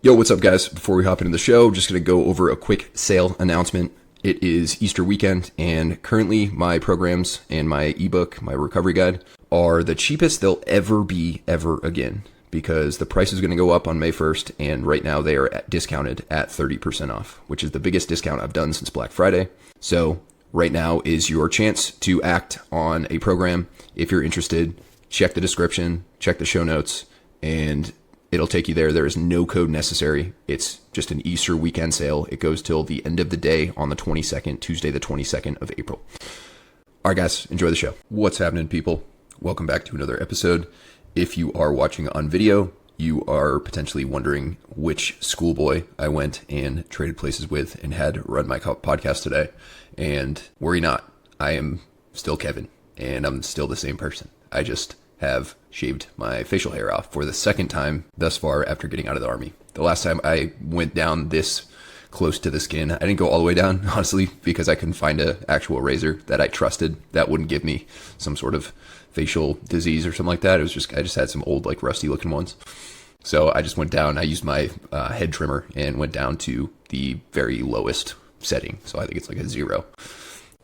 Yo, what's up, guys? Before we hop into the show, just going to go over a quick sale announcement. It is Easter weekend, and currently my programs and my ebook, my recovery guide, are the cheapest they'll ever be ever again, because the price is going to go up on May 1st, and right now they are discounted at 30% off, which is the biggest discount I've done since Black Friday. So right now is your chance to act on a program. If you're interested, check the description, check the show notes, and it'll take you there. There is no code necessary. It's just an Easter weekend sale. It goes till the end of the day on the 22nd, Tuesday, the 22nd of April. All right, guys, enjoy the show. What's happening, people? Welcome back to another episode. If you are watching on video, you are potentially wondering which schoolboy I went and traded places with and had run my podcast today. And worry not, I am still Kevin, and I'm still the same person. I just have shaved my facial hair off for the second time thus far after getting out of the Army. The last time I went down this close to the skin, I didn't go all the way down, honestly, because I couldn't find an actual razor that I trusted that wouldn't give me some sort of facial disease or something like that. I just had some old, like, rusty looking ones. So I just went down, I used my head trimmer and went down to the very lowest setting. So I think it's like a 0.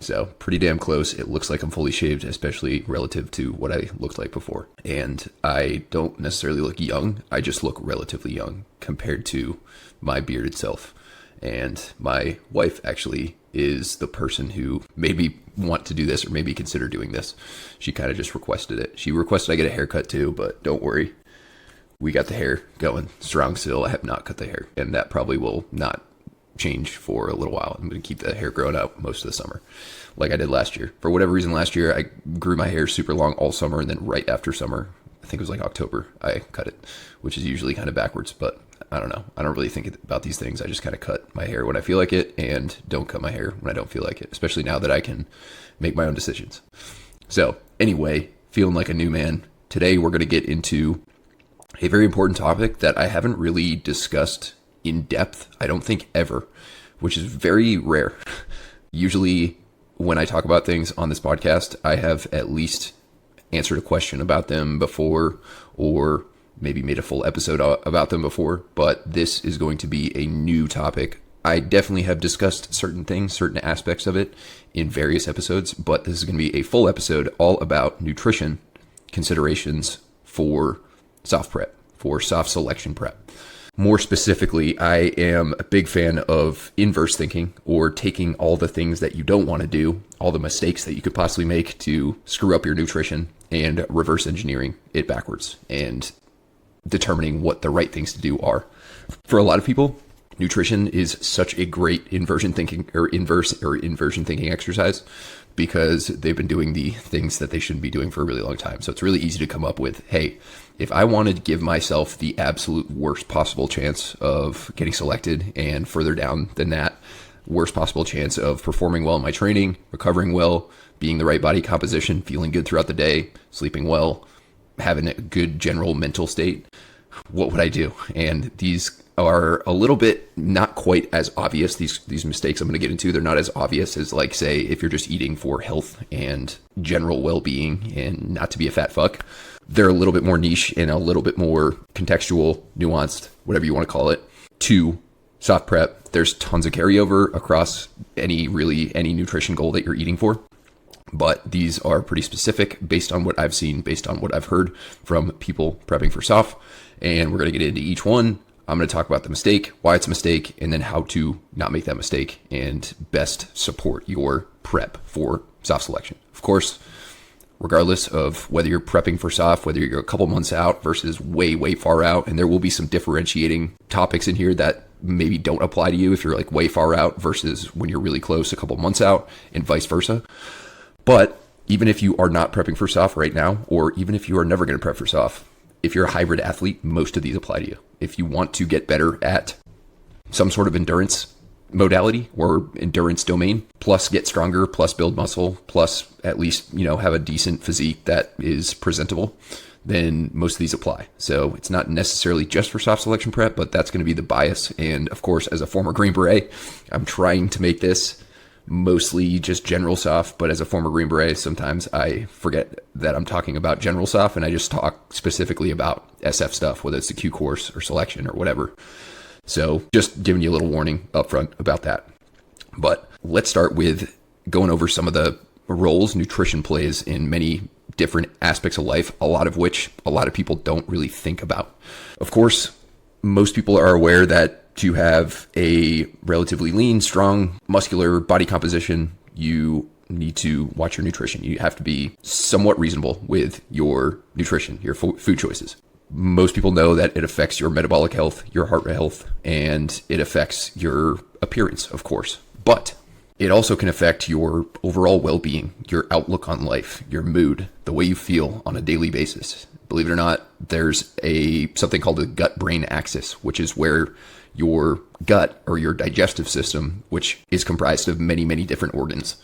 So pretty damn close. It looks like I'm fully shaved, especially relative to what I looked like before. And I don't necessarily look young. I just look relatively young compared to my bearded self. And my wife actually is the person who made me want to do this or maybe consider doing this. She kind of just requested it. She requested I get a haircut too, but don't worry. We got the hair going strong still. I have not cut the hair, and that probably will not change for a little while. I'm going to keep the hair growing out most of the summer like I did last year. For whatever reason, last year I grew my hair super long all summer, and then right after summer, I think it was like October, I cut it, which is usually kind of backwards, but I don't know. I don't really think about these things. I just kind of cut my hair when I feel like it and don't cut my hair when I don't feel like it, especially now that I can make my own decisions. So anyway, feeling like a new man. Today we're going to get into a very important topic that I haven't really discussed in depth, I don't think ever, which is very rare. Usually when I talk about things on this podcast, I have at least answered a question about them before, or maybe made a full episode about them before, but this is going to be a new topic. I definitely have discussed certain things, certain aspects of it in various episodes, but this is going to be a full episode all about nutrition considerations for SOF prep, for SOF selection prep. More specifically, I am a big fan of inverse thinking, or taking all the things that you don't want to do, all the mistakes that you could possibly make to screw up your nutrition, and reverse engineering it backwards and determining what the right things to do are. For a lot of people, nutrition is such a great inversion thinking exercise because they've been doing the things that they shouldn't be doing for a really long time. So it's really easy to come up with, hey, if I wanted to give myself the absolute worst possible chance of getting selected, and further down than that, worst possible chance of performing well in my training, recovering well, being the right body composition, feeling good throughout the day, sleeping well, having a good general mental state, what would I do? And these are a little bit not quite as obvious. These mistakes I'm going to get into, they're not as obvious as, like, say, if you're just eating for health and general well-being and not to be a fat fuck. They're a little bit more niche and a little bit more contextual, nuanced, whatever you want to call it, to SOF prep. There's tons of carryover across any nutrition goal that you're eating for. But these are pretty specific based on what I've seen, based on what I've heard from people prepping for SOF. And we're going to get into each one. I'm going to talk about the mistake, why it's a mistake, and then how to not make that mistake and best support your prep for SOF selection. Of course, regardless of whether you're prepping for SOF, whether you're a couple months out versus way, way far out, and there will be some differentiating topics in here that maybe don't apply to you if you're like way far out versus when you're really close, a couple months out, and vice versa. But even if you are not prepping for SOF right now, or even if you are never going to prep for SOF, if you're a hybrid athlete, most of these apply to you. If you want to get better at some sort of endurance modality or endurance domain, plus get stronger, plus build muscle, plus at least, have a decent physique that is presentable, then most of these apply. So it's not necessarily just for SOF selection prep, but that's going to be the bias. And of course, as a former Green Beret, I'm trying to make this mostly just general SOF, but as a former Green Beret, sometimes I forget that I'm talking about general SOF and I just talk specifically about SF stuff, whether it's the Q course or selection or whatever. So just giving you a little warning up front about that. But let's start with going over some of the roles nutrition plays in many different aspects of life, a lot of which a lot of people don't really think about. Of course, most people are aware that to have a relatively lean, strong, muscular body composition, you need to watch your nutrition. You have to be somewhat reasonable with your nutrition, your food choices. Most people know that it affects your metabolic health, your heart rate health, and it affects your appearance, of course. But it also can affect your overall well-being, your outlook on life, your mood, the way you feel on a daily basis. Believe it or not, there's something called the gut-brain axis, which is where your gut or your digestive system, which is comprised of many, many different organs,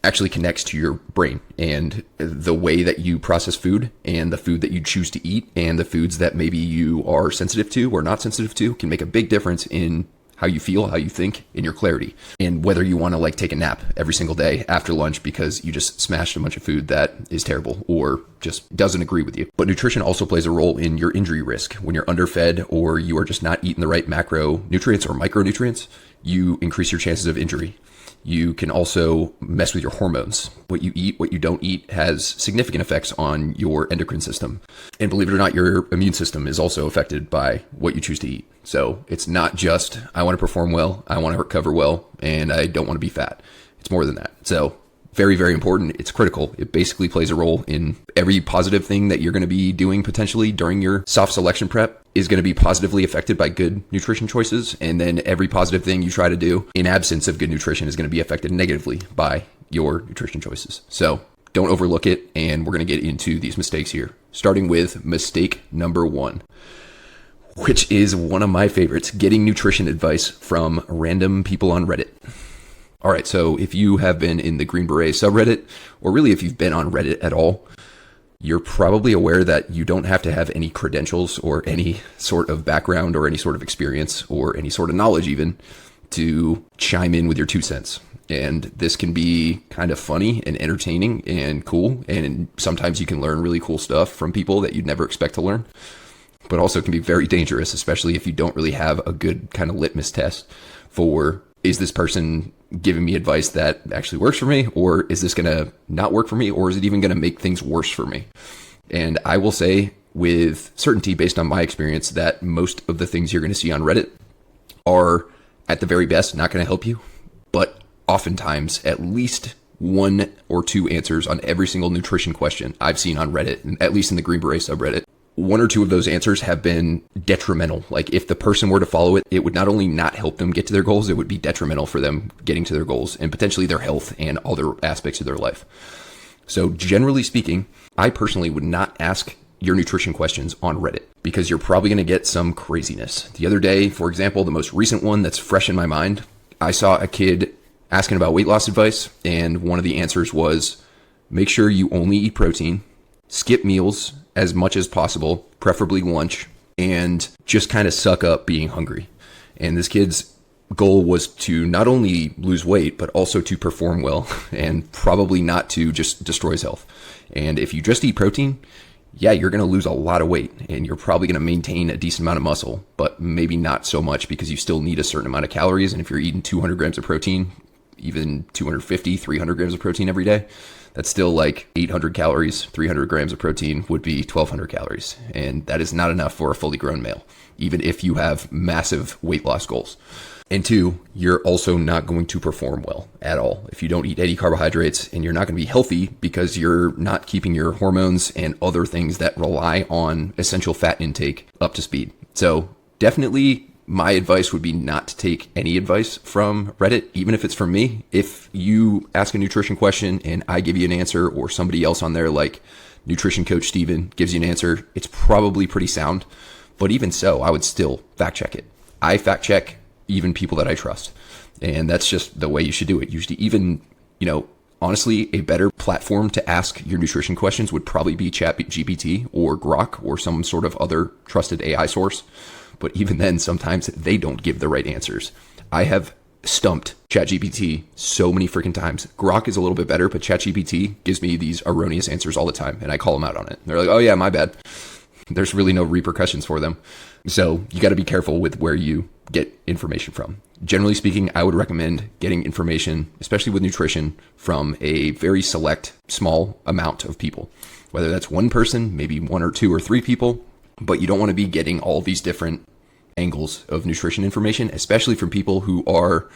actually connects to your brain, and the way that you process food and the food that you choose to eat and the foods that maybe you are sensitive to or not sensitive to can make a big difference in how you feel, how you think, and your clarity, and whether you want to take a nap every single day after lunch because you just smashed a bunch of food that is terrible or just doesn't agree with you. But nutrition also plays a role in your injury risk. When you're underfed or you are just not eating the right macronutrients or micronutrients, you increase your chances of injury. You can also mess with your hormones. What you eat, what you don't eat has significant effects on your endocrine system. And believe it or not, your immune system is also affected by what you choose to eat. So it's not just, I want to perform well, I want to recover well, and I don't want to be fat. It's more than that. So very, very important. It's critical. It basically plays a role in every positive thing that you're going to be doing potentially during your SOF selection prep is going to be positively affected by good nutrition choices. And then every positive thing you try to do in absence of good nutrition is going to be affected negatively by your nutrition choices. So don't overlook it. And we're going to get into these mistakes here, starting with mistake number 1, which is one of my favorites, getting nutrition advice from random people on Reddit. All right, so if you have been in the Green Beret subreddit, or really if you've been on Reddit at all, you're probably aware that you don't have to have any credentials or any sort of background or any sort of experience or any sort of knowledge even to chime in with your 2 cents. And this can be kind of funny and entertaining and cool. And sometimes you can learn really cool stuff from people that you'd never expect to learn, but also can be very dangerous, especially if you don't really have a good kind of litmus test for, is this person giving me advice that actually works for me, or is this going to not work for me, or is it even going to make things worse for me? And I will say with certainty, based on my experience, that most of the things you're going to see on Reddit are at the very best not going to help you, but oftentimes at least 1 or 2 answers on every single nutrition question I've seen on Reddit, at least in the Green Beret subreddit, 1 or 2 of those answers have been detrimental. Like if the person were to follow it, it would not only not help them get to their goals, it would be detrimental for them getting to their goals and potentially their health and other aspects of their life. So generally speaking, I personally would not ask your nutrition questions on Reddit because you're probably going to get some craziness. The other day, for example, the most recent one that's fresh in my mind, I saw a kid asking about weight loss advice, and one of the answers was, make sure you only eat protein, skip meals as much as possible, preferably lunch, and just kind of suck up being hungry. And this kid's goal was to not only lose weight, but also to perform well and probably not to just destroy his health. And if you just eat protein, yeah, you're going to lose a lot of weight and you're probably going to maintain a decent amount of muscle, but maybe not so much because you still need a certain amount of calories. And if you're eating 200 grams of protein, even 250, 300 grams of protein every day, that's still like 800 calories. 300 grams of protein would be 1,200 calories. And that is not enough for a fully grown male, even if you have massive weight loss goals. And 2, you're also not going to perform well at all if you don't eat any carbohydrates, and you're not going to be healthy because you're not keeping your hormones and other things that rely on essential fat intake up to speed. So definitely my advice would be not to take any advice from Reddit, even if it's from me. If you ask a nutrition question and I give you an answer, or somebody else on there like Nutrition Coach Steven gives you an answer, it's probably pretty sound. But even so, I would still fact check it. I fact check even people that I trust. And that's just the way you should do it. Usually even, honestly, a better platform to ask your nutrition questions would probably be ChatGPT or Grok or some sort of other trusted AI source. But even then, sometimes they don't give the right answers. I have stumped ChatGPT so many freaking times. Grok is a little bit better, but ChatGPT gives me these erroneous answers all the time, and I call them out on it. They're like, oh yeah, my bad. There's really no repercussions for them. So you got to be careful with where you get information from. Generally speaking, I would recommend getting information, especially with nutrition, from a very select, small amount of people. Whether that's one person, maybe one or two or three people, but you don't want to be getting all these different angles of nutrition information, especially from people who are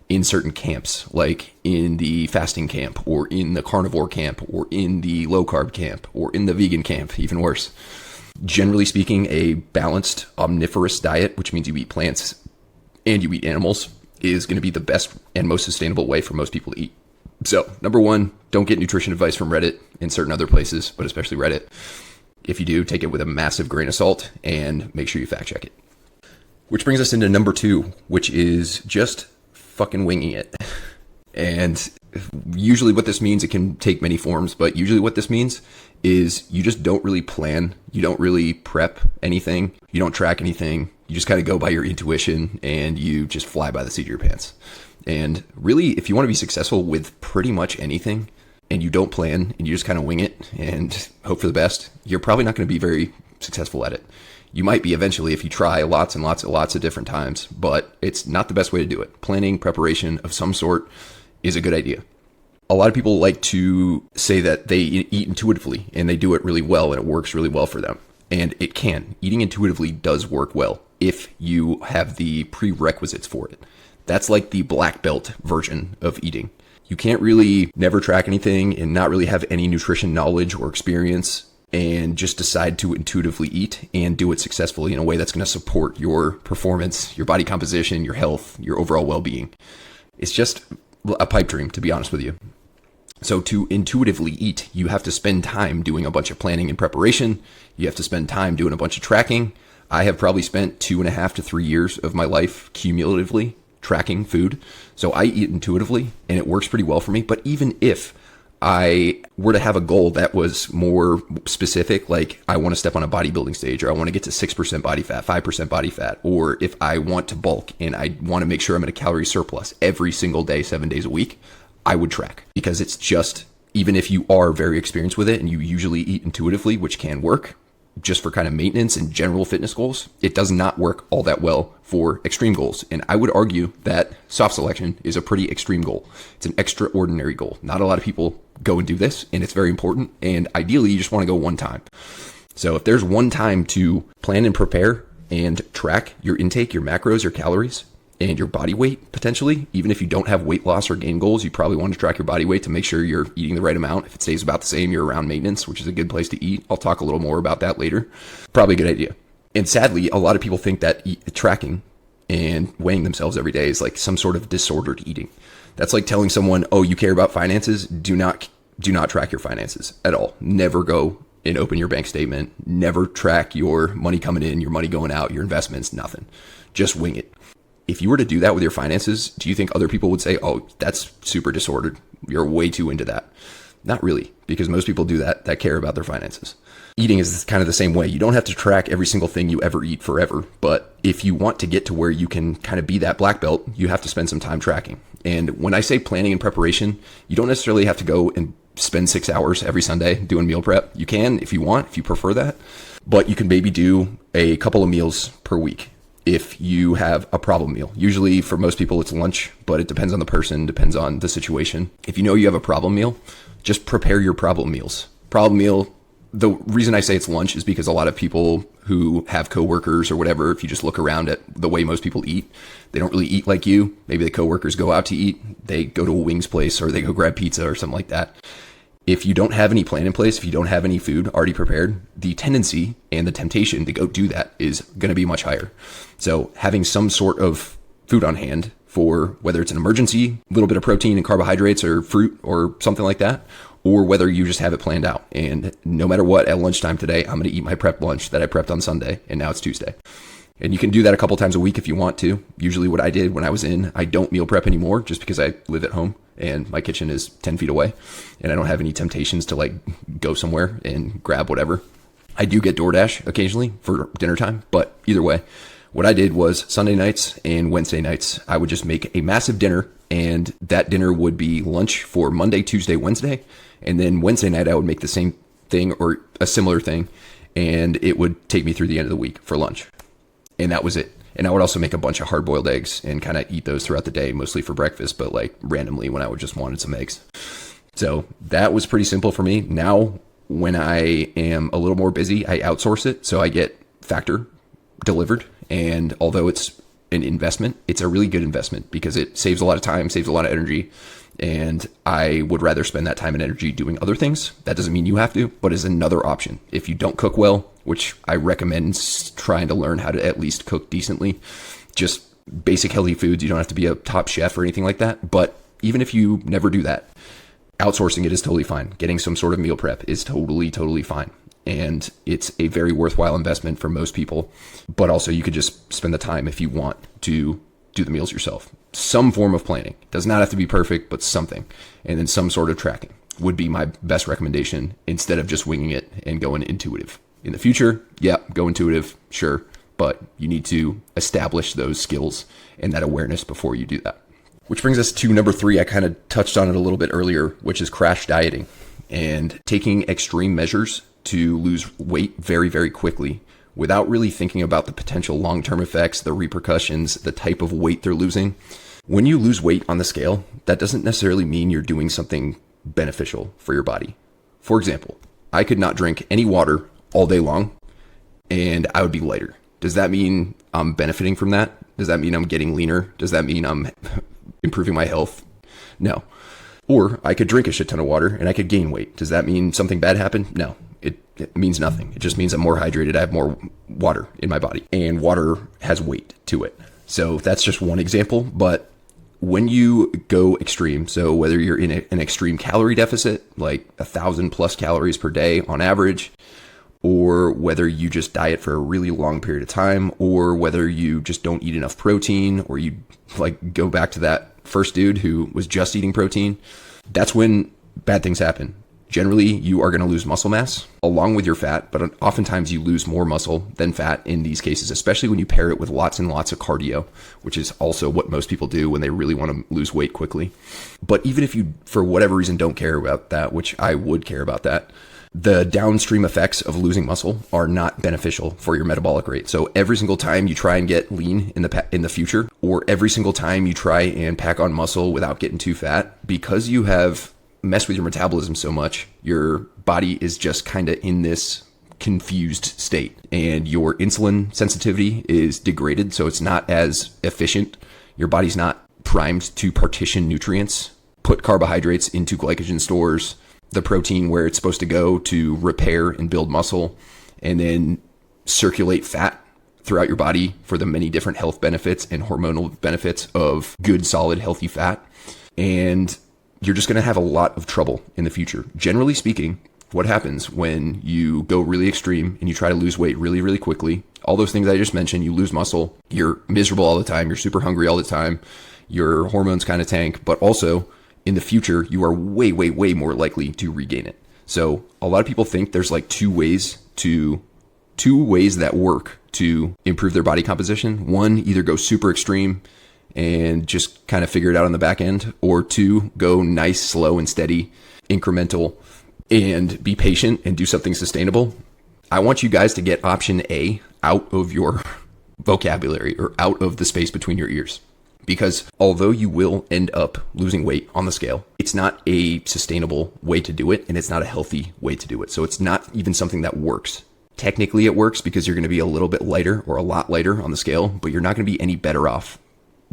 in certain camps, like in the fasting camp or in the carnivore camp or in the low carb camp or in the vegan camp, even worse. Generally speaking, a balanced omnivorous diet, which means you eat plants and you eat animals, is going to be the best and most sustainable way for most people to eat. So, number one, don't get nutrition advice from Reddit and certain other places, but especially Reddit. If you do, take it with a massive grain of salt and make sure you fact check it. Which brings us into number two, which is just fucking winging it. And usually what this means, it can take many forms, but usually what this means is you just don't really plan. You don't really prep anything. You don't track anything. You just kind of go by your intuition and you just fly by the seat of your pants. And really, if you want to be successful with pretty much anything and you don't plan and you just kind of wing it and hope for the best, you're probably not going to be very successful at it. You might be eventually if you try lots and lots of different times, but it's not the best way to do it. Planning, preparation of some sort is a good idea. A lot of people like to say that they eat intuitively and they do it really well and it works really well for them. And it can. Eating intuitively does work well if you have the prerequisites for it. That's like the black belt version of eating. You can't really never track anything and not really have any nutrition knowledge or experience and just decide to intuitively eat and do it successfully in a way that's going to support your performance, your body composition, your health, your overall well-being. It's just a pipe dream, to be honest with you. So to intuitively eat, you have to spend time doing a bunch of planning and preparation. You have to spend time doing a bunch of tracking. I have probably spent 2.5 to 3 years of my life cumulatively tracking food. So I eat intuitively and it works pretty well for me. But even if I were to have a goal that was more specific, like I want to step on a bodybuilding stage, or I want to get to 6% body fat, 5% body fat, or if I want to bulk and I want to make sure I'm in a calorie surplus every single day, 7 days a week, I would track, because it's just, even if you are very experienced with it and you usually eat intuitively, which can work just for kind of maintenance and general fitness goals, it does not work all that well for extreme goals. And I would argue that soft selection is a pretty extreme goal. It's an extraordinary goal. Not a lot of people go and do this, and it's very important. And ideally, you just want to go one time. So if there's one time to plan and prepare and track your intake, your macros, your calories, and your body weight, potentially, even if you don't have weight loss or gain goals, you probably want to track your body weight to make sure you're eating the right amount. If it stays about the same, you're around maintenance, which is a good place to eat. I'll talk a little more about that later. Probably a good idea. And sadly, a lot of people think that tracking and weighing themselves every day is like some sort of disordered eating. That's like telling someone, oh, you care about finances? Do not track your finances at all. Never go and open your bank statement. Never track your money coming in, your money going out, your investments, nothing. Just wing it. If you were to do that with your finances, do you think other people would say, oh, that's super disordered, you're way too into that? Not really, because most people do that care about their finances. Eating is kind of the same way. You don't have to track every single thing you ever eat forever, but if you want to get to where you can kind of be that black belt, you have to spend some time tracking. And when I say planning and preparation, you don't necessarily have to go and spend 6 hours every Sunday doing meal prep. You can if you want, if you prefer that, but you can maybe do a couple of meals per week. If you have a problem meal, usually for most people it's lunch, but it depends on the person, depends on the situation. If you know you have a problem meal, just prepare your problem meals. Problem meal, the reason I say it's lunch is because a lot of people who have coworkers or whatever, if you just look around at the way most people eat, they don't really eat like you. Maybe the coworkers go out to eat, they go to a wings place or they go grab pizza or something like that. If you don't have any plan in place, if you don't have any food already prepared, the tendency and the temptation to go do that is going to be much higher. So having some sort of food on hand for whether it's an emergency, a little bit of protein and carbohydrates or fruit or something like that, or whether you just have it planned out. And no matter what, at lunchtime today, I'm going to eat my prep lunch that I prepped on Sunday, and now it's Tuesday. And you can do that a couple times a week if you want to. Usually what I did when I was I don't meal prep anymore just because I live at home and my kitchen is 10 feet away and I don't have any temptations to like go somewhere and grab whatever. I do get DoorDash occasionally for dinner time, but either way, what I did was Sunday nights and Wednesday nights, I would just make a massive dinner, and that dinner would be lunch for Monday, Tuesday, Wednesday. And then Wednesday night, I would make the same thing or a similar thing, and it would take me through the end of the week for lunch. And that was it. And I would also make a bunch of hard-boiled eggs and kind of eat those throughout the day, mostly for breakfast, but like randomly when I would just wanted some eggs. So that was pretty simple for me. Now, when I am a little more busy, I outsource it. So I get Factor delivered. And although it's an investment, it's a really good investment because it saves a lot of time, saves a lot of energy. And I would rather spend that time and energy doing other things. That doesn't mean you have to, but is another option. If you don't cook well, which I recommend trying to learn how to at least cook decently, just basic healthy foods. You don't have to be a top chef or anything like that. But even if you never do that, outsourcing it is totally fine. Getting some sort of meal prep is totally fine. And it's a very worthwhile investment for most people. But also you could just spend the time if you want to do the meals yourself. Some form of planning. Does not have to be perfect, but something. And then some sort of tracking would be my best recommendation instead of just winging it and going intuitive. In the future, yeah, go intuitive, sure. But you need to establish those skills and that awareness before you do that. Which brings us to number 3. I kind of touched on it a little bit earlier, which is crash dieting and taking extreme measures to lose weight very, very quickly without really thinking about the potential long-term effects, the repercussions, the type of weight they're losing. When you lose weight on the scale, that doesn't necessarily mean you're doing something beneficial for your body. For example, I could not drink any water all day long and I would be lighter. Does that mean I'm benefiting from that? Does that mean I'm getting leaner? Does that mean I'm improving my health? No. Or I could drink a shit ton of water and I could gain weight. Does that mean something bad happened? No. It means nothing. It just means I'm more hydrated. I have more water in my body, and water has weight to it. So that's just one example. But when you go extreme, so whether you're in an extreme calorie deficit, like 1,000 plus calories per day on average, or whether you just diet for a really long period of time, or whether you just don't eat enough protein, or you like go back to that first dude who was just eating protein, that's when bad things happen. Generally, you are going to lose muscle mass along with your fat, but oftentimes you lose more muscle than fat in these cases, especially when you pair it with lots and lots of cardio, which is also what most people do when they really want to lose weight quickly. But even if you, for whatever reason, don't care about that, which I would care about that, the downstream effects of losing muscle are not beneficial for your metabolic rate. So every single time you try and get lean in the future, or every single time you try and pack on muscle without getting too fat, because you have mess with your metabolism so much, your body is just kind of in this confused state and your insulin sensitivity is degraded. So it's not as efficient. Your body's not primed to partition nutrients, put carbohydrates into glycogen stores, the protein where it's supposed to go to repair and build muscle, and then circulate fat throughout your body for the many different health benefits and hormonal benefits of good, solid, healthy fat. And you're just going to have a lot of trouble in the future. Generally speaking, what happens when you go really extreme and you try to lose weight really, really quickly, all those things I just mentioned, you lose muscle, you're miserable all the time, you're super hungry all the time, your hormones kind of tank, but also in the future, you are way, way, way more likely to regain it. So a lot of people think there's like two ways that work to improve their body composition. One, either go super extreme and just kind of figure it out on the back end, or 2, go nice, slow and steady, incremental, and be patient and do something sustainable. I want you guys to get option A out of your vocabulary or out of the space between your ears. Because although you will end up losing weight on the scale, it's not a sustainable way to do it, and it's not a healthy way to do it. So it's not even something that works. Technically it works because you're going to be a little bit lighter or a lot lighter on the scale, but you're not going to be any better off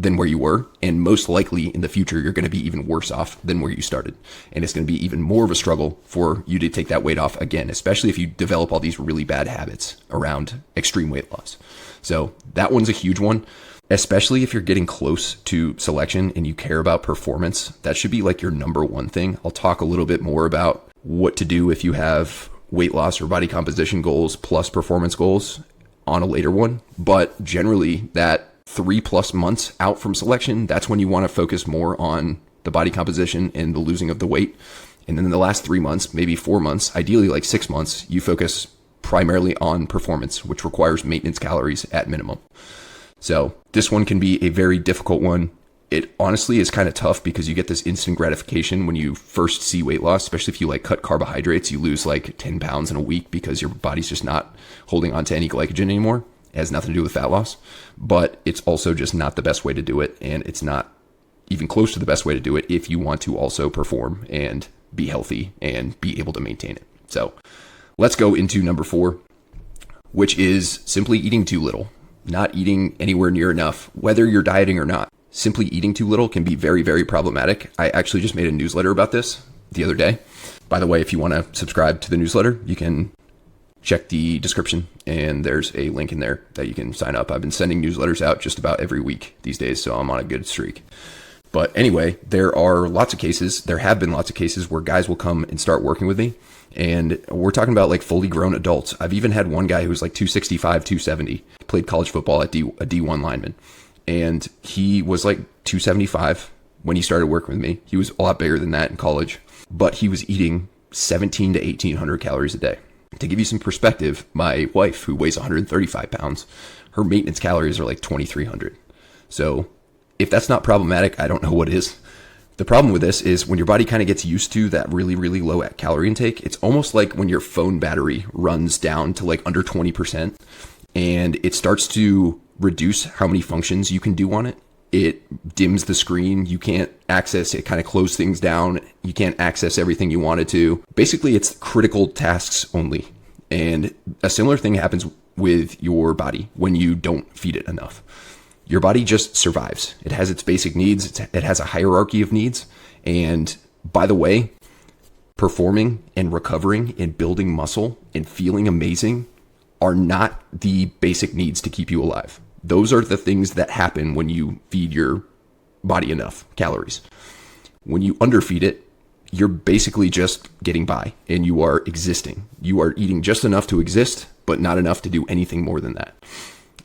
than where you were. And most likely in the future, you're going to be even worse off than where you started. And it's going to be even more of a struggle for you to take that weight off again, especially if you develop all these really bad habits around extreme weight loss. So that one's a huge one, especially if you're getting close to selection and you care about performance. That should be like your number one thing. I'll talk a little bit more about what to do if you have weight loss or body composition goals plus performance goals on a later one. But generally that 3+ months out from selection, that's when you want to focus more on the body composition and the losing of the weight. And then in the last 3 months, maybe 4 months, ideally like 6 months, you focus primarily on performance, which requires maintenance calories at minimum. So this one can be a very difficult one. It honestly is kind of tough because you get this instant gratification when you first see weight loss, especially if you like cut carbohydrates, you lose like 10 pounds in a week because your body's just not holding on to any glycogen anymore. It has nothing to do with fat loss, but it's also just not the best way to do it. And it's not even close to the best way to do it if you want to also perform and be healthy and be able to maintain it. So let's go into number 4, which is simply eating too little, not eating anywhere near enough, whether you're dieting or not. Simply eating too little can be very, very problematic. I actually just made a newsletter about this the other day. By the way, if you want to subscribe to the newsletter, you can check the description and there's a link in there that you can sign up. I've been sending newsletters out just about every week these days, so I'm on a good streak. But anyway, there have been lots of cases where guys will come and start working with me. And we're talking about like fully grown adults. I've even had one guy who was like 265, 270, played college football at a D1 lineman. And he was like 275 when he started working with me. He was a lot bigger than that in college, but he was eating 17 to 1800 calories a day. To give you some perspective, my wife, who weighs 135 pounds, her maintenance calories are like 2300. So if that's not problematic, I don't know what is. The problem with this is when your body kind of gets used to that really, really low calorie intake, it's almost like when your phone battery runs down to like under 20% and it starts to reduce how many functions you can do on it. It dims the screen. You can't access it, kind of close things down. You can't access everything you wanted to. Basically, it's critical tasks only. And a similar thing happens with your body when you don't feed it enough. Your body just survives. It has its basic needs. It has a hierarchy of needs. And by the way, performing and recovering and building muscle and feeling amazing are not the basic needs to keep you alive. Those are the things that happen when you feed your body enough calories. When you underfeed it, you're basically just getting by and you are existing. You are eating just enough to exist, but not enough to do anything more than that.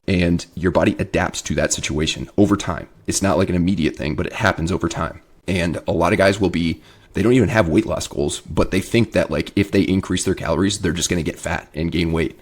And your body adapts to that situation over time. It's not like an immediate thing, but it happens over time. And a lot of guys they don't even have weight loss goals, but they think that like if they increase their calories, they're just going to get fat and gain weight.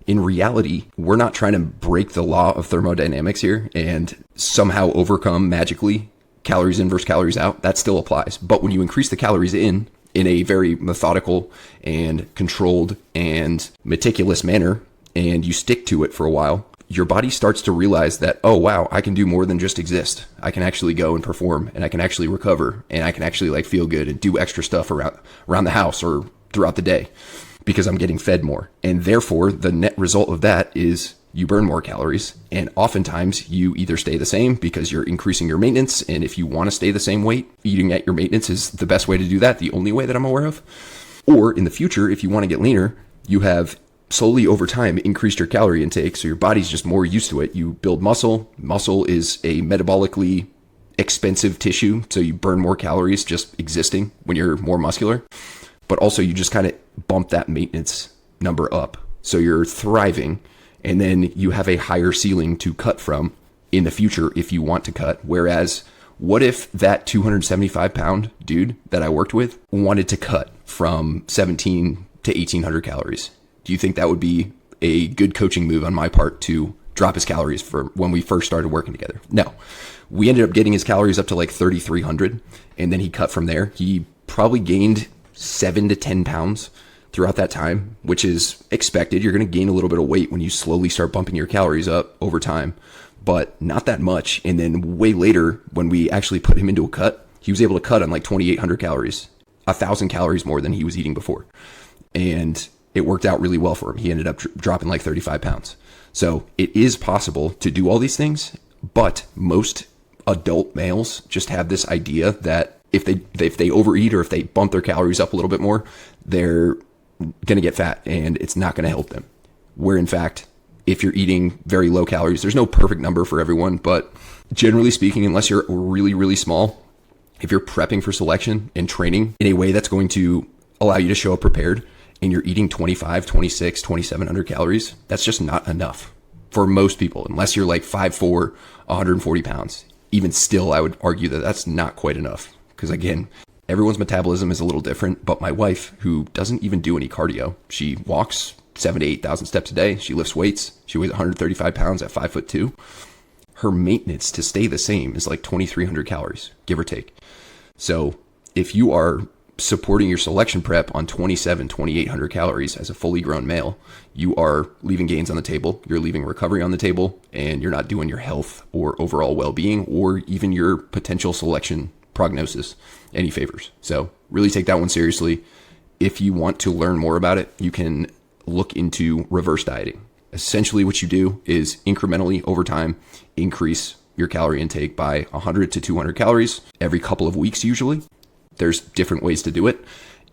In reality, we're not trying to break the law of thermodynamics here and somehow overcome magically calories in versus calories out. That still applies. But when you increase the calories in a very methodical and controlled and meticulous manner, and you stick to it for a while, your body starts to realize that, oh, wow, I can do more than just exist. I can actually go and perform and I can actually recover and I can actually like feel good and do extra stuff around the house or throughout the day because I'm getting fed more. And therefore, the net result of that is you burn more calories. And oftentimes you either stay the same because you're increasing your maintenance. And if you want to stay the same weight, eating at your maintenance is the best way to do that, the only way that I'm aware of. Or in the future, if you want to get leaner, you have slowly over time increased your calorie intake. So your body's just more used to it. You build muscle. Muscle is a metabolically expensive tissue. So you burn more calories just existing when you're more muscular. But also you just kind of bump that maintenance number up. So you're thriving and then you have a higher ceiling to cut from in the future if you want to cut. Whereas what if that 275 pound dude that I worked with wanted to cut from 17 to 1800 calories? Do you think that would be a good coaching move on my part to drop his calories for when we first started working together? No, we ended up getting his calories up to like 3,300 and then he cut from there. He probably gained 7 to 10 pounds throughout that time, which is expected. You're going to gain a little bit of weight when you slowly start bumping your calories up over time, but not that much. And then way later, when we actually put him into a cut, he was able to cut on like 2,800 calories, 1,000 calories more than he was eating before. And it worked out really well for him. He ended up dropping like 35 pounds. So it is possible to do all these things, but most adult males just have this idea that if they overeat or if they bump their calories up a little bit more, they're going to get fat and it's not going to help them. Where in fact, if you're eating very low calories, there's no perfect number for everyone, but generally speaking, unless you're really, really small, if you're prepping for selection and training in a way that's going to allow you to show up prepared and you're eating 25, 26, 2,700 calories, that's just not enough for most people, unless you're like 5'4", 140 pounds. Even still, I would argue that that's not quite enough. Because again, everyone's metabolism is a little different, but my wife, who doesn't even do any cardio, she walks 7,000 to 8,000 steps a day. She lifts weights. She weighs 135 pounds at 5'2". Her maintenance to stay the same is like 2,300 calories, give or take. So if you are supporting your selection prep on 2,800 calories as a fully grown male, you are leaving gains on the table, you're leaving recovery on the table, and you're not doing your health or overall well-being or even your potential selection prognosis any favors. So really take that one seriously. If you want to learn more about it, you can look into reverse dieting. Essentially what you do is incrementally over time increase your calorie intake by 100 to 200 calories every couple of weeks usually. There's different ways to do it,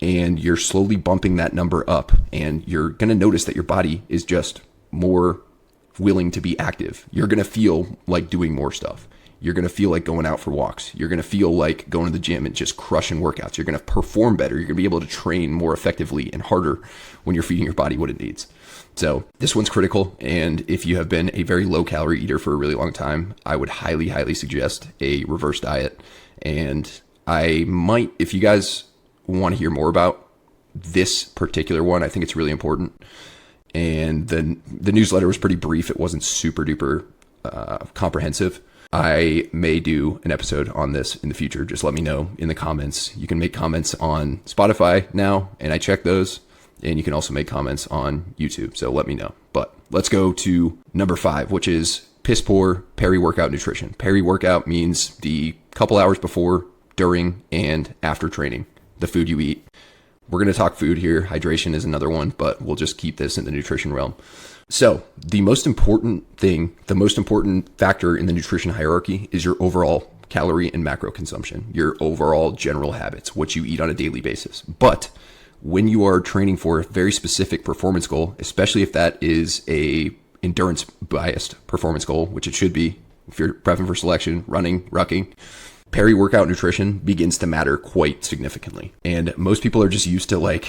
and you're slowly bumping that number up, and you're going to notice that your body is just more willing to be active. You're going to feel like doing more stuff. You're going to feel like going out for walks. You're going to feel like going to the gym and just crushing workouts. You're going to perform better. You're going to be able to train more effectively and harder when you're feeding your body what it needs. So this one's critical. And if you have been a very low calorie eater for a really long time, I would highly, highly suggest a reverse diet. And I might, if you guys want to hear more about this particular one, I think it's really important. And the newsletter was pretty brief. It wasn't super duper comprehensive. I may do an episode on this in the future. Just let me know in the comments. You can make comments on Spotify now, and I check those. And you can also make comments on YouTube. So let me know. But let's go to number 5, which is piss poor peri-workout nutrition. Peri-workout means the couple hours before, during, and after training, the food you eat. We're going to talk food here. Hydration is another one, but we'll just keep this in the nutrition realm. So the most important thing, the most important factor in the nutrition hierarchy is your overall calorie and macro consumption, your overall general habits, what you eat on a daily basis. But when you are training for a very specific performance goal, especially if that is a endurance biased performance goal, which it should be if you're prepping for selection, running, rucking, peri-workout nutrition begins to matter quite significantly. And most people are just used to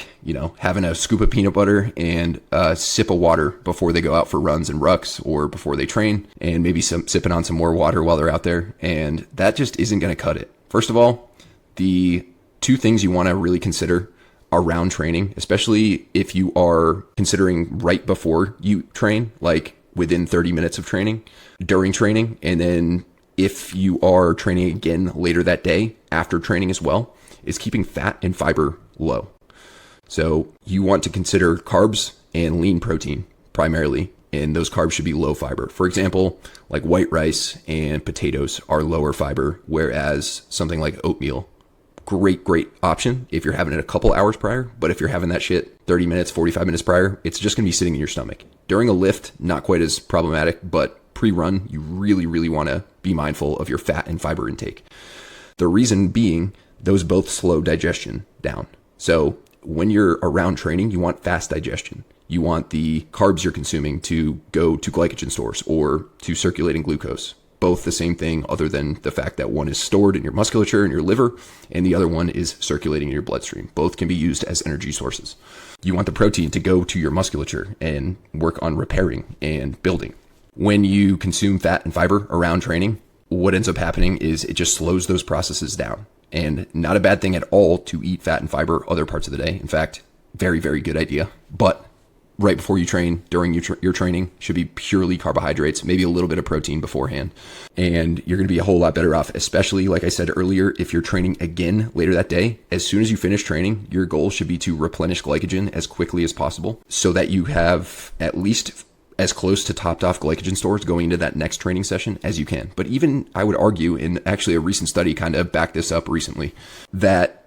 having a scoop of peanut butter and a sip of water before they go out for runs and rucks or before they train, and maybe sipping on some more water while they're out there. And that just isn't going to cut it. First of all, the two things you want to really consider around training, especially if you are considering right before you train, like within 30 minutes of training, during training, and then if you are training again later that day after training as well, is keeping fat and fiber low. So you want to consider carbs and lean protein primarily, and those carbs should be low fiber. For example, like white rice and potatoes are lower fiber, whereas something like oatmeal, great option if you're having it a couple hours prior, but if you're having that shit 30 minutes, 45 minutes prior, it's just going to be sitting in your stomach. During a lift, not quite as problematic, but pre-run, you really want to be mindful of your fat and fiber intake. The reason being, those both slow digestion down. So when you're around training, you want fast digestion. You want the carbs you're consuming to go to glycogen stores or to circulating glucose. Both the same thing, other than the fact that one is stored in your musculature and your liver, and the other one is circulating in your bloodstream. Both can be used as energy sources. You want the protein to go to your musculature and work on repairing and building. When you consume fat and fiber around training, what ends up happening is it just slows those processes down. And not a bad thing at all to eat fat and fiber other parts of the day. In fact, very good idea. But right before you train, during your training, should be purely carbohydrates, maybe a little bit of protein beforehand. And you're going to be a whole lot better off, especially, like I said earlier, if you're training again later that day. As soon as you finish training, your goal should be to replenish glycogen as quickly as possible so that you have at least as close to topped off glycogen stores going into that next training session as you can. But even I would argue, and actually a recent study kind of backed this up recently, that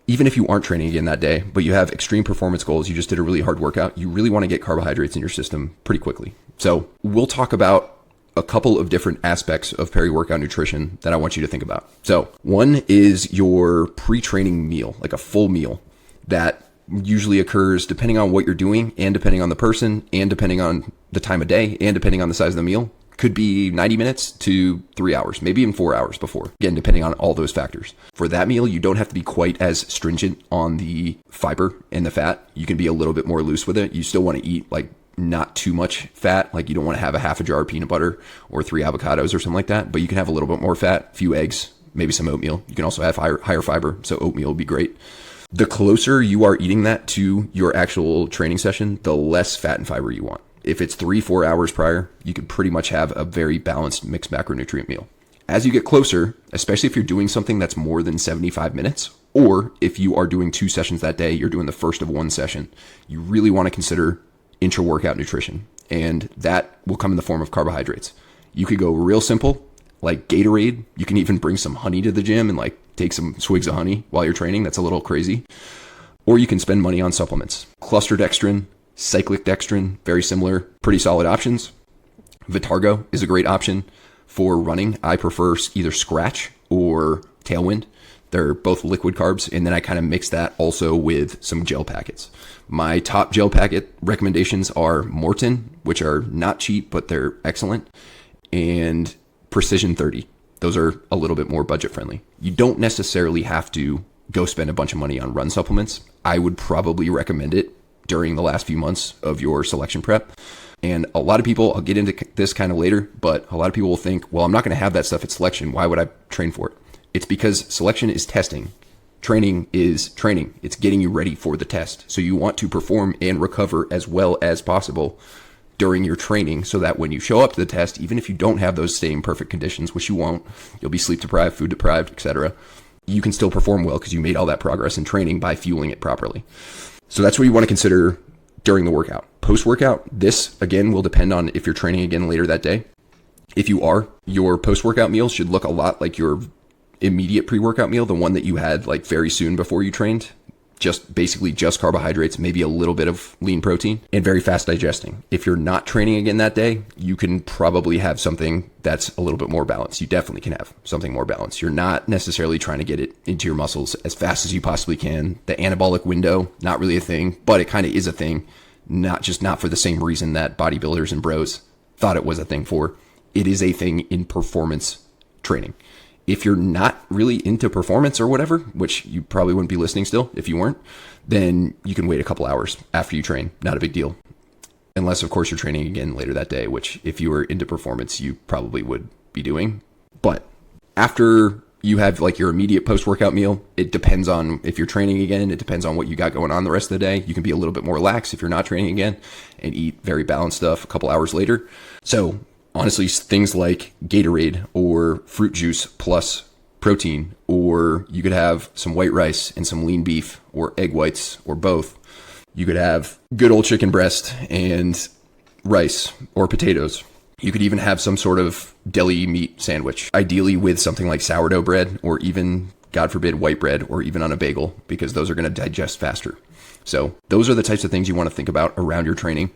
even if you aren't training again that day, but you have extreme performance goals, you just did a really hard workout, you really want to get carbohydrates in your system pretty quickly. So we'll talk about a couple of different aspects of peri-workout nutrition that I want you to think about. So one is your pre-training meal, like a full meal that usually occurs depending on what you're doing and depending on the person and depending on the time of day and depending on the size of the meal. Could be 90 minutes to 3 hours, maybe even 4 hours before. Again, depending on all those factors. For that meal, you don't have to be quite as stringent on the fiber and the fat. You can be a little bit more loose with it. You still want to eat like not too much fat. Like you don't want to have a half a jar of peanut butter or 3 avocados or something like that, but you can have a little bit more fat, a few eggs, maybe some oatmeal. You can also have higher fiber, so oatmeal would be great. The closer you are eating that to your actual training session, the less fat and fiber you want. If it's 3-4 hours prior, you can pretty much have a very balanced mixed macronutrient meal. As you get closer, especially if you're doing something that's more than 75 minutes Or if you are doing 2 sessions that day, you're doing the first of 1 session, you really want to consider intra-workout nutrition. And that will come in the form of carbohydrates. You could go real simple, like Gatorade. You can even bring some honey to the gym and like take some swigs of honey while you're training. That's a little crazy. Or you can spend money on supplements. Cluster dextrin, cyclic dextrin, very similar, pretty solid options. Vitargo is a great option for running. I prefer either Scratch or Tailwind. They're both liquid carbs, and then I kind of mix that also with some gel packets. My top gel packet recommendations are Morton, which are not cheap, but they're excellent, and Precision 30. Those are a little bit more budget friendly. You don't necessarily have to go spend a bunch of money on run supplements. I would probably recommend it during the last few months of your selection prep. And a lot of people, I'll get into this kind of later, but a lot of people will think, well, I'm not going to have that stuff at selection. Why would I train for it? It's because selection is testing. Training is training. It's getting you ready for the test. So you want to perform and recover as well as possible during your training so that when you show up to the test, even if you don't have those same perfect conditions, which you won't, you'll be sleep deprived, food deprived, etc., you can still perform well because you made all that progress in training by fueling it properly. So that's what you want to consider during the workout. Post-workout, this again will depend on if you're training again later that day. If you are, your post-workout meal should look a lot like your immediate pre-workout meal, the one that you had like very soon before you trained. Just carbohydrates, maybe a little bit of lean protein, and very fast digesting. If you're not training again that day, you can probably have something that's a little bit more balanced. You definitely can have something more balanced. You're not necessarily trying to get it into your muscles as fast as you possibly can. The anabolic window, not really a thing, but it kind of is a thing, not for the same reason that bodybuilders and bros thought it was a thing for. It is a thing in performance training. If you're not really into performance or whatever, which you probably wouldn't be listening still if you weren't, then you can wait a couple hours after you train. Not a big deal. Unless, of course, you're training again later that day, which if you were into performance, you probably would be doing. But after you have like your immediate post-workout meal, it depends on if you're training again. It depends on what you got going on the rest of the day. You can be a little bit more lax if you're not training again and eat very balanced stuff a couple hours later. So honestly, things like Gatorade or fruit juice plus protein, or you could have some white rice and some lean beef or egg whites or both. You could have good old chicken breast and rice or potatoes. You could even have some sort of deli meat sandwich, ideally with something like sourdough bread or even, God forbid, white bread or even on a bagel, because those are going to digest faster. So those are the types of things you want to think about around your training.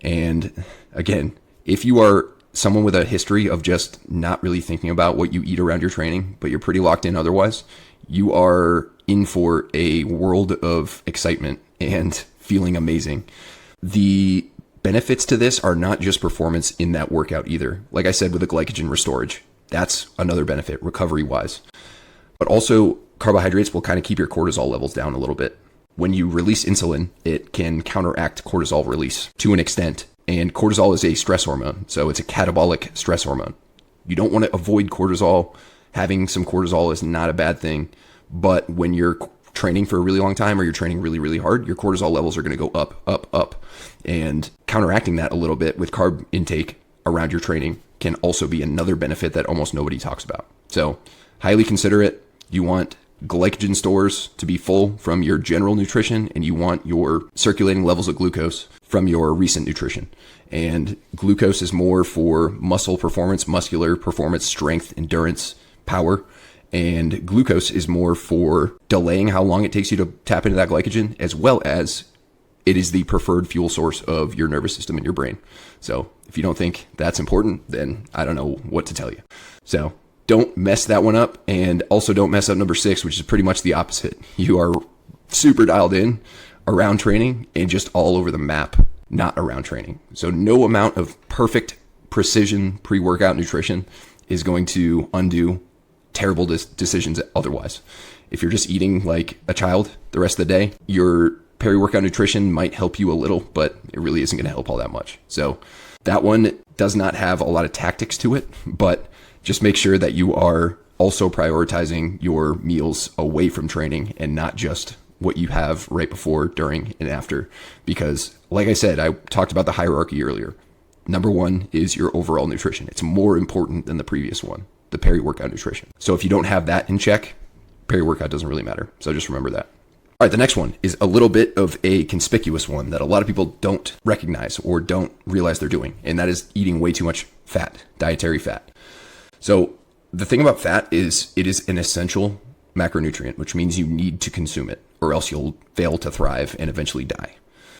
And again, if you are someone with a history of just not really thinking about what you eat around your training, but you're pretty locked in otherwise, you are in for a world of excitement and feeling amazing. The benefits to this are not just performance in that workout either. Like I said, with the glycogen restorage, that's another benefit recovery wise. But also carbohydrates will kind of keep your cortisol levels down a little bit. When you release insulin, it can counteract cortisol release to an extent. And cortisol is a stress hormone, so it's a catabolic stress hormone. You don't want to avoid cortisol. Having some cortisol is not a bad thing, but when you're training for a really long time or you're training really, really hard, your cortisol levels are going to go up, up, up. And counteracting that a little bit with carb intake around your training can also be another benefit that almost nobody talks about. So highly consider it. You want glycogen stores to be full from your general nutrition, and you want your circulating levels of glucose from your recent nutrition. And glucose is more for muscle performance, muscular performance, strength, endurance, power. And glucose is more for delaying how long it takes you to tap into that glycogen, as well as it is the preferred fuel source of your nervous system and your brain. So if you don't think that's important, then I don't know what to tell you. So don't mess that one up. And also don't mess up number 6, which is pretty much the opposite. You are super dialed in around training and just all over the map, not around training. So no amount of perfect precision pre-workout nutrition is going to undo terrible decisions otherwise. If you're just eating like a child the rest of the day, your peri-workout nutrition might help you a little, but it really isn't going to help all that much. So that one does not have a lot of tactics to it, but just make sure that you are also prioritizing your meals away from training and not just what you have right before, during, and after. Because like I said, I talked about the hierarchy earlier. Number 1 is your overall nutrition. It's more important than the previous one, the peri-workout nutrition. So if you don't have that in check, Peri-workout doesn't really matter. So just remember that. All right, the next one is a little bit of a conspicuous one that a lot of people don't recognize or don't realize they're doing, and that is eating way too much fat, dietary fat. So the thing about fat is it is an essential macronutrient, which means you need to consume it or else you'll fail to thrive and eventually die.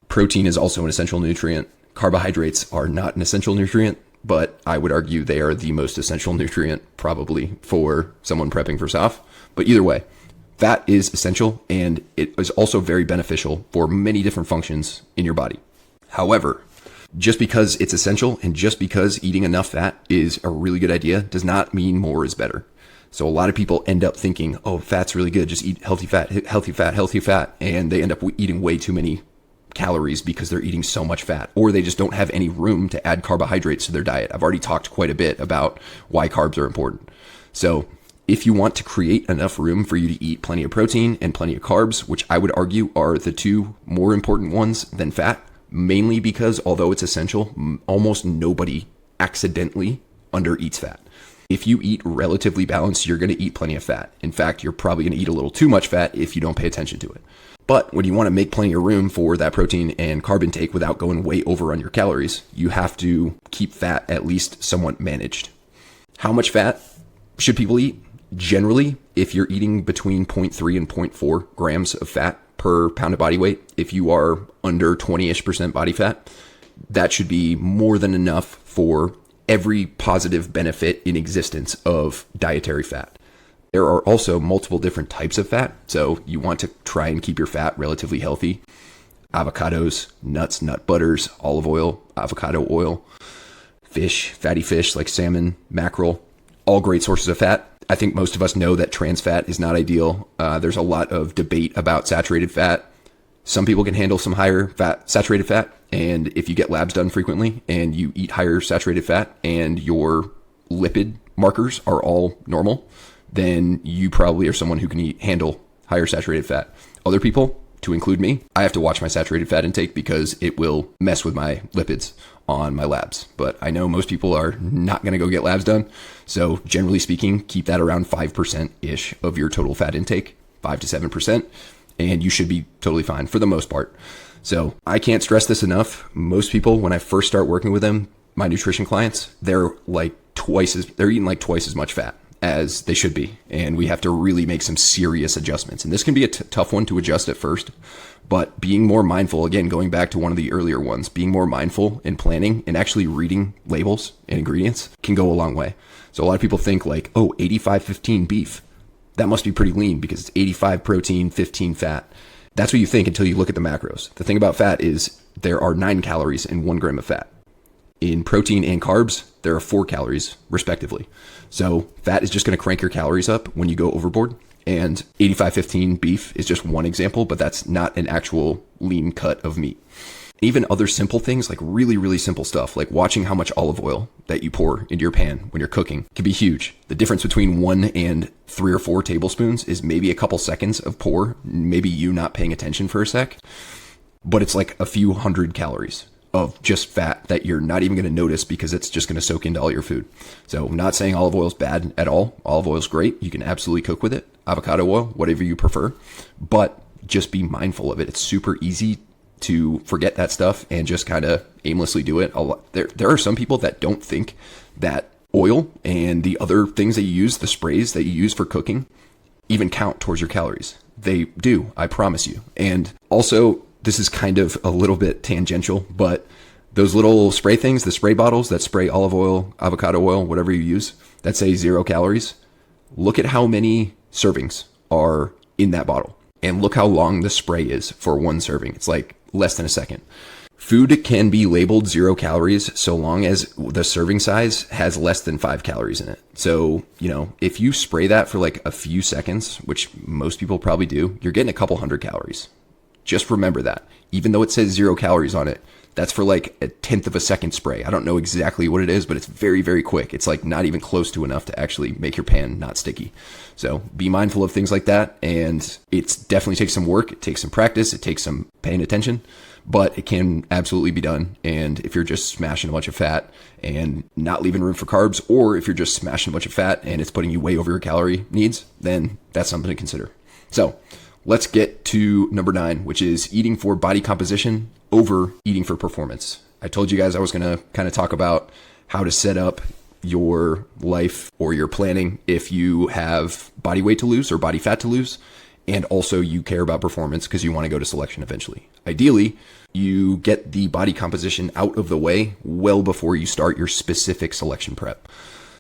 Protein is also an essential nutrient. Carbohydrates are not an essential nutrient, but I would argue they are the most essential nutrient probably for someone prepping for SOF. But either way, fat is essential, and it is also very beneficial for many different functions in your body. However, just because it's essential and just because eating enough fat is a really good idea does not mean more is better. So a lot of people end up thinking, oh, fat's really good. Just eat healthy fat, healthy fat, healthy fat. And they end up eating way too many calories because they're eating so much fat, or they just don't have any room to add carbohydrates to their diet. I've already talked quite a bit about why carbs are important. So if you want to create enough room for you to eat plenty of protein and plenty of carbs, which I would argue are the two more important ones than fat, mainly because although it's essential, almost nobody accidentally undereats fat. If you eat relatively balanced, you're going to eat plenty of fat. In fact, you're probably going to eat a little too much fat if you don't pay attention to it. But when you want to make plenty of room for that protein and carb intake without going way over on your calories, you have to keep fat at least somewhat managed. How much fat should people eat? Generally, if you're eating between 0.3 and 0.4 grams of fat per pound of body weight, if you are under 20-ish% body fat, that should be more than enough for every positive benefit in existence of dietary fat. There are also multiple different types of fat, so you want to try and keep your fat relatively healthy. Avocados, nuts, nut butters, olive oil, avocado oil, fish, fatty fish like salmon, mackerel, all great sources of fat. I think most of us know that trans fat is not ideal. There's a lot of debate about saturated fat. Some people can handle some higher saturated fat, and if you get labs done frequently and you eat higher saturated fat and your lipid markers are all normal, then you probably are someone who can handle higher saturated fat. Other people, to include me, I have to watch my saturated fat intake because it will mess with my lipids on my labs. But I know most people are not going to go get labs done. So generally speaking, keep that around 5%-ish of your total fat intake, 5 to 7%, and you should be totally fine for the most part. So I can't stress this enough. Most people, when I first start working with them, my nutrition clients, they're eating like twice as much fat as they should be. And we have to really make some serious adjustments. And this can be a tough one to adjust at first, but being more mindful, again, going back to one of the earlier ones, being more mindful in planning and actually reading labels and ingredients can go a long way. So a lot of people think like, oh, 85-15 beef. That must be pretty lean because it's 85 protein, 15 fat. That's what you think until you look at the macros. The thing about fat is there are 9 calories in 1 gram of fat. In protein and carbs, there are 4 calories respectively. So fat is just going to crank your calories up when you go overboard. And 85-15 beef is just one example, but that's not an actual lean cut of meat. Even other simple things, like really, really simple stuff, like watching how much olive oil that you pour into your pan when you're cooking can be huge. The difference between 1 and 3 or 4 tablespoons is maybe a couple seconds of pour, maybe you not paying attention for a sec, but it's like a few hundred calories of just fat that you're not even going to notice because it's just going to soak into all your food. So I'm not saying olive oil is bad at all. Olive oil is great. You can absolutely cook with it. Avocado oil, whatever you prefer, but just be mindful of it. It's super easy to forget that stuff and just kind of aimlessly do it. There are some people that don't think that oil and the other things that you use, the sprays that you use for cooking, even count towards your calories. They do, I promise you. And also, this is kind of a little bit tangential, but those little spray things, the spray bottles that spray olive oil, avocado oil, whatever you use, that say 0 calories, look at how many servings are in that bottle. And look how long the spray is for one serving. It's like less than a second. Food can be labeled 0 calories so long as the serving size has less than 5 calories in it. So, if you spray that for like a few seconds, which most people probably do, you're getting a couple hundred calories. Just remember that. Even though it says 0 calories on it, That's for like a tenth of a second spray. I don't know exactly what it is, but it's very, very quick. It's like not even close to enough to actually make your pan not sticky. So be mindful of things like that. And it definitely takes some work. It takes some practice. It takes some paying attention, but it can absolutely be done. And if you're just smashing a bunch of fat and not leaving room for carbs, or if you're just smashing a bunch of fat and it's putting you way over your calorie needs, then that's something to consider. So let's get to number 9, which is eating for body composition over eating for performance. I told you guys I was going to kind of talk about how to set up your life or your planning if you have body weight to lose or body fat to lose, and also you care about performance because you want to go to selection eventually. Ideally, you get the body composition out of the way well before you start your specific selection prep.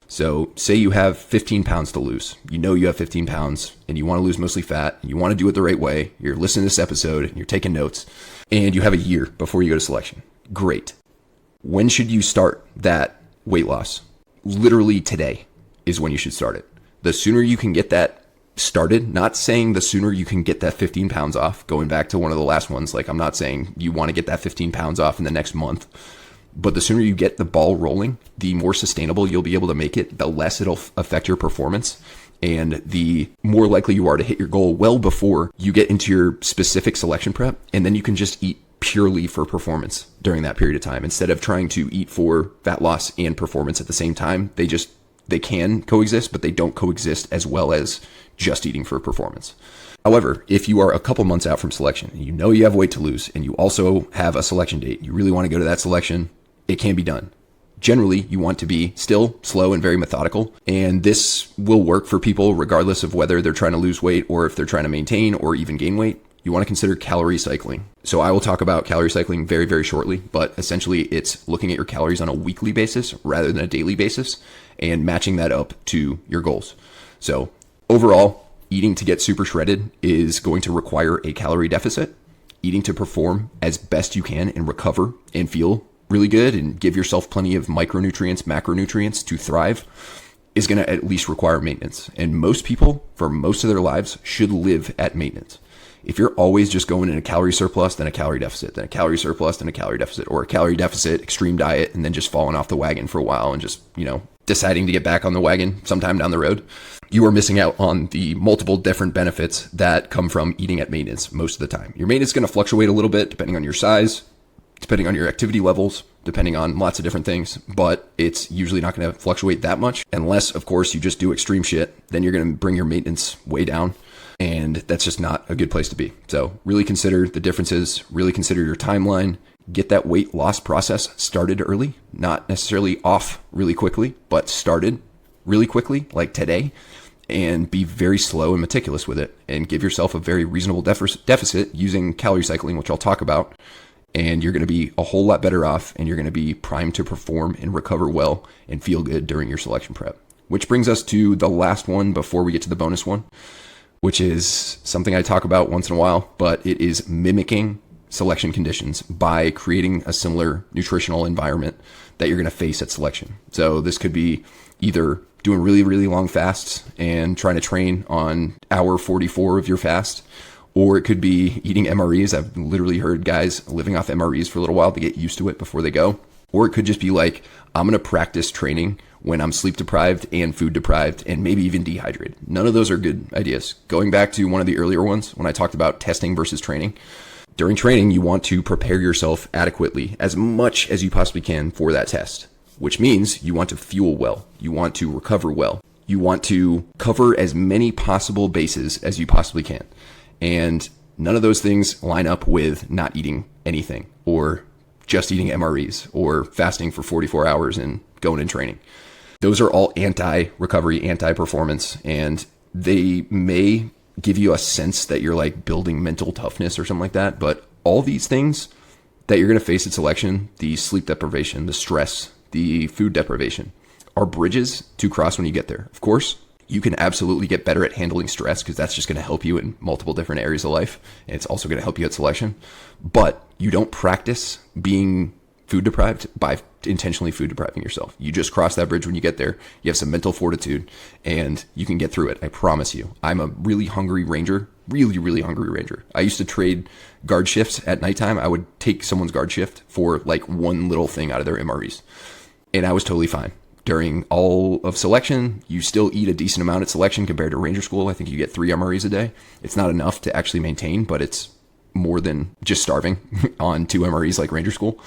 So say you have 15 pounds to lose. You know you have 15 pounds and you want to lose mostly fat. You want to do it the right way. You're listening to this episode and you're taking notes and you have a year before you go to selection. Great. When should you start that weight loss? Literally today is when you should start it. The sooner you can get that started, not saying the sooner you can get that 15 pounds off, going back to one of the last ones, like I'm not saying you want to get that 15 pounds off in the next month. But the sooner you get the ball rolling, the more sustainable you'll be able to make it, the less it'll affect your performance, and the more likely you are to hit your goal well before you get into your specific selection prep. And then you can just eat purely for performance during that period of time instead of trying to eat for fat loss and performance at the same time. They can coexist, but they don't coexist as well as just eating for performance. However, if you are a couple months out from selection, and you know you have weight to lose, and you also have a selection date, you really want to go to that selection, it can be done. Generally, you want to be still slow and very methodical, and this will work for people regardless of whether they're trying to lose weight or if they're trying to maintain or even gain weight. You want to consider calorie cycling. So I will talk about calorie cycling very, very shortly, but essentially it's looking at your calories on a weekly basis rather than a daily basis and matching that up to your goals. So overall, eating to get super shredded is going to require a calorie deficit. Eating to perform as best you can and recover and feel really good and give yourself plenty of micronutrients, macronutrients to thrive is going to at least require maintenance. And most people, for most of their lives, should live at maintenance. If you're always just going in a calorie surplus, then a calorie deficit, then a calorie surplus, then a calorie deficit, or a calorie deficit, extreme diet, and then just falling off the wagon for a while and just, deciding to get back on the wagon sometime down the road, you are missing out on the multiple different benefits that come from eating at maintenance most of the time. Your maintenance is going to fluctuate a little bit depending on your size, depending on your activity levels, depending on lots of different things, but it's usually not going to fluctuate that much unless, of course, you just do extreme shit. Then you're going to bring your maintenance way down, and that's just not a good place to be. So really consider the differences, really consider your timeline, get that weight loss process started early, not necessarily off really quickly, but started really quickly, like today, and be very slow and meticulous with it and give yourself a very reasonable deficit using calorie cycling, which I'll talk about. And you're going to be a whole lot better off, and you're going to be primed to perform and recover well and feel good during your selection prep. Which brings us to the last one before we get to the bonus one, which is something I talk about once in a while, but it is mimicking selection conditions by creating a similar nutritional environment that you're going to face at selection. So this could be either doing really, really long fasts and trying to train on hour 44 of your fast, or it could be eating MREs. I've literally heard guys living off MREs for a little while to get used to it before they go. Or it could just be like, I'm going to practice training when I'm sleep deprived and food deprived and maybe even dehydrated. None of those are good ideas. Going back to one of the earlier ones when I talked about testing versus training, during training, you want to prepare yourself adequately as much as you possibly can for that test, which means you want to fuel well. You want to recover well. You want to cover as many possible bases as you possibly can. And none of those things line up with not eating anything or just eating MREs or fasting for 44 hours and going in training. Those are all anti-recovery, anti-performance, and they may give you a sense that you're like building mental toughness or something like that. But all these things that you're going to face at selection, the sleep deprivation, the stress, the food deprivation, are bridges to cross when you get there. Of course, you can absolutely get better at handling stress because that's just going to help you in multiple different areas of life. And it's also going to help you at selection. But you don't practice being food deprived by intentionally food depriving yourself. You just cross that bridge when you get there. You have some mental fortitude and you can get through it. I promise you. I'm a really hungry ranger, really, really hungry ranger. I used to trade guard shifts at nighttime. I would take someone's guard shift for like one little thing out of their MREs. And I was totally fine. During all of selection, you still eat a decent amount at selection compared to Ranger School. I think you get 3 MREs a day. It's not enough to actually maintain, but it's more than just starving on 2 MREs like Ranger School.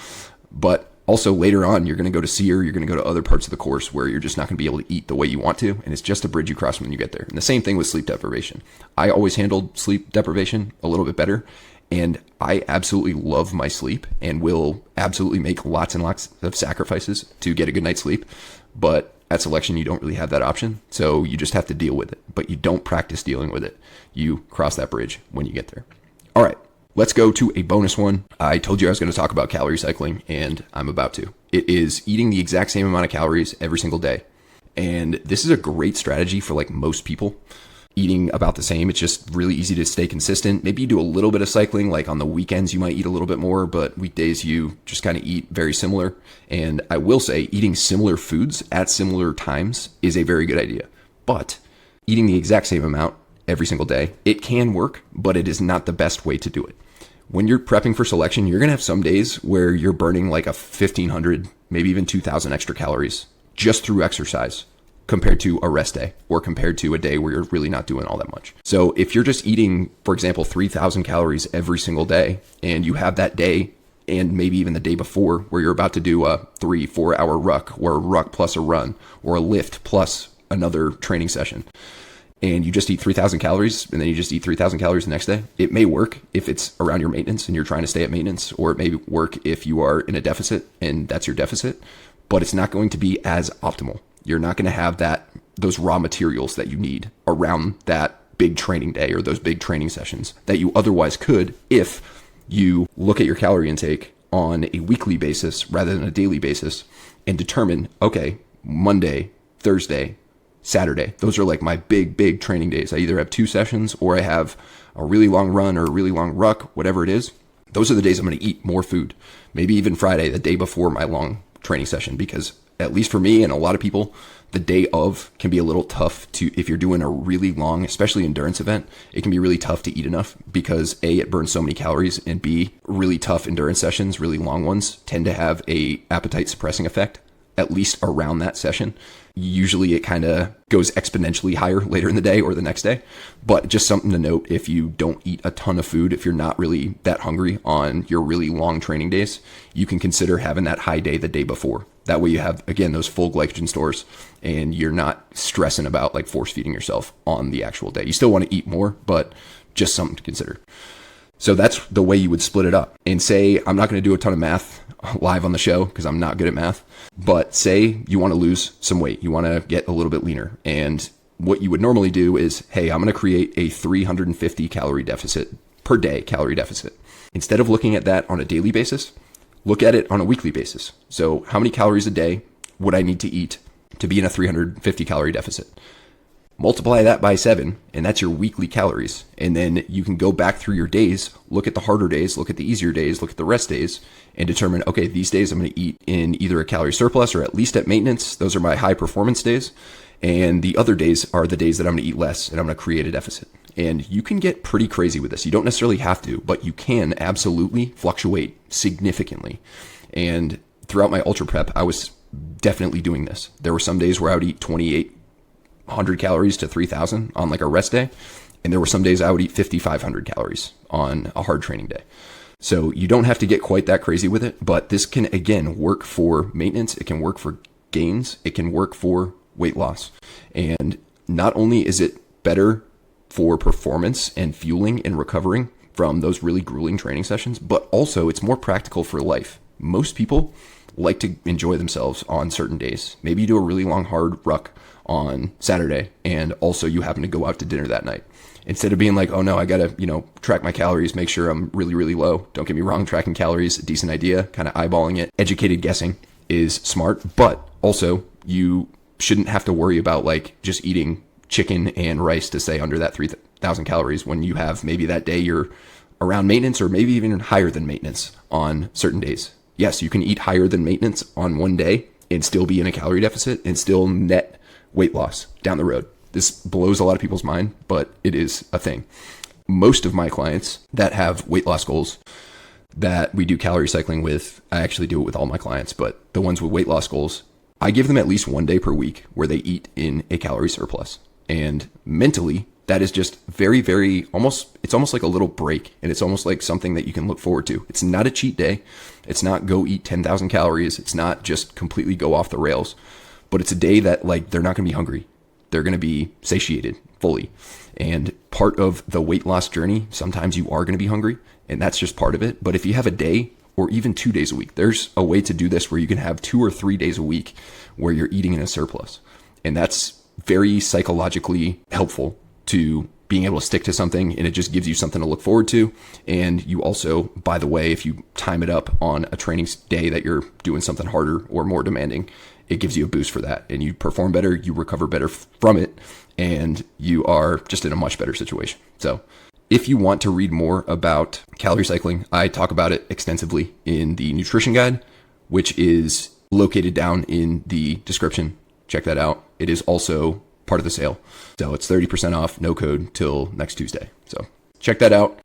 But also later on, you're going to go to SEER, you're going to go to other parts of the course where you're just not going to be able to eat the way you want to. And it's just a bridge you cross when you get there. And the same thing with sleep deprivation. I always handled sleep deprivation a little bit better. And I absolutely love my sleep and will absolutely make lots and lots of sacrifices to get a good night's sleep. But at selection, you don't really have that option. So you just have to deal with it. But you don't practice dealing with it. You cross that bridge when you get there. All right, let's go to a bonus one. I told you I was going to talk about calorie cycling, and I'm about to. It is eating the exact same amount of calories every single day. And this is a great strategy for like most people. Eating about the same. It's just really easy to stay consistent. Maybe you do a little bit of cycling, like on the weekends you might eat a little bit more, but weekdays you just kind of eat very similar. And I will say eating similar foods at similar times is a very good idea. But eating the exact same amount every single day, it can work, but it is not the best way to do it. When you're prepping for selection, you're going to have some days where you're burning like a 1,500, maybe even 2,000 extra calories just through exercise, compared to a rest day or compared to a day where you're really not doing all that much. So if you're just eating, for example, 3,000 calories every single day, and you have that day and maybe even the day before where you're about to do a 3-4 hour ruck or a ruck plus a run or a lift plus another training session, and you just eat 3,000 calories and then you just eat 3,000 calories the next day, it may work if it's around your maintenance and you're trying to stay at maintenance, or it may work if you are in a deficit and that's your deficit, but it's not going to be as optimal. You're not going to have those raw materials that you need around that big training day or those big training sessions that you otherwise could if you look at your calorie intake on a weekly basis rather than a daily basis and determine, okay, Monday, Thursday, Saturday, those are like my big training days. I either have 2 sessions or I have a really long run or a really long ruck, whatever it is. Those are the days I'm going to eat more food. Maybe even Friday, the day before my long training session, because at least for me and a lot of people, the day of can be a little tough to, if you're doing a really long, especially endurance event, it can be really tough to eat enough because A, it burns so many calories, and B, really tough endurance sessions, really long ones, tend to have a appetite suppressing effect, at least around that session. Usually it kind of goes exponentially higher later in the day or the next day. But just something to note, if you don't eat a ton of food, if you're not really that hungry on your really long training days, you can consider having that high day the day before. That way you have, again, those full glycogen stores and you're not stressing about like force feeding yourself on the actual day. You still want to eat more, but just something to consider. So that's the way you would split it up. And say, I'm not going to do a ton of math live on the show because I'm not good at math, but say you want to lose some weight. You want to get a little bit leaner. And what you would normally do is, hey, I'm going to create a 350 calorie deficit per day, calorie deficit. Instead of looking at that on a daily basis, look at it on a weekly basis. So how many calories a day would I need to eat to be in a 350 calorie deficit? Multiply that by 7, and that's your weekly calories. And then you can go back through your days, look at the harder days, look at the easier days, look at the rest days, and determine, okay, these days I'm going to eat in either a calorie surplus or at least at maintenance. Those are my high performance days. And the other days are the days that I'm going to eat less and I'm going to create a deficit. And you can get pretty crazy with this. You don't necessarily have to, but you can absolutely fluctuate significantly. And throughout my ultra prep, I was definitely doing this. There were some days where I would eat 2,800 calories to 3,000 on like a rest day. And there were some days I would eat 5,500 calories on a hard training day. So you don't have to get quite that crazy with it, but this can, again, work for maintenance. It can work for gains. It can work for weight loss. And not only is it better for performance and fueling and recovering from those really grueling training sessions, but also it's more practical for life. Most people like to enjoy themselves on certain days. Maybe you do a really long, hard ruck on Saturday, and also you happen to go out to dinner that night. Instead of being like, oh no, I gotta, track my calories, make sure I'm really, really low. Don't get me wrong, tracking calories, a decent idea, kind of eyeballing it. Educated guessing is smart, but also you shouldn't have to worry about like just eating chicken and rice to stay under that 3,000 calories when you have maybe that day you're around maintenance or maybe even higher than maintenance on certain days. yes, you can eat higher than maintenance on one day and still be in a calorie deficit and still net weight loss down the road. This blows a lot of people's mind, but it is a thing. Most of my clients that have weight loss goals that we do calorie cycling with, I actually do it with all my clients, but the ones with weight loss goals, I give them at least one day per week where they eat in a calorie surplus. And mentally, that is just very, very it's almost like a little break. And it's almost like something that you can look forward to. It's not a cheat day. It's not go eat 10,000 calories. It's not just completely go off the rails, but it's a day that like they're not going to be hungry. They're going to be satiated fully. And part of the weight loss journey, sometimes you are going to be hungry, and that's just part of it. But if you have a day or even 2 days a week, there's a way to do this where you can have 2 or 3 days a week where you're eating in a surplus. And that's very psychologically helpful to being able to stick to something, and it just gives you something to look forward to. And you also, by the way, if you time it up on a training day that you're doing something harder or more demanding, it gives you a boost for that, and you perform better, you recover better from it, and you are just in a much better situation. So if you want to read more about calorie cycling, I talk about it extensively in the nutrition guide, which is located down in the description. Check that out. It is also part of the sale. So it's 30% off, no code till next Tuesday. So check that out.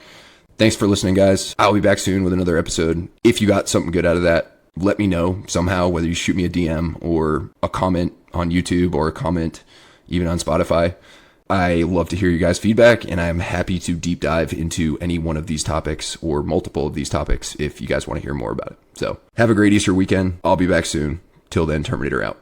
Thanks for listening, guys. I'll be back soon with another episode. If you got something good out of that, let me know somehow, whether you shoot me a DM or a comment on YouTube or a comment even on Spotify. I love to hear you guys' feedback, and I'm happy to deep dive into any one of these topics or multiple of these topics if you guys want to hear more about it. So have a great Easter weekend. I'll be back soon. Till then, Terminator out.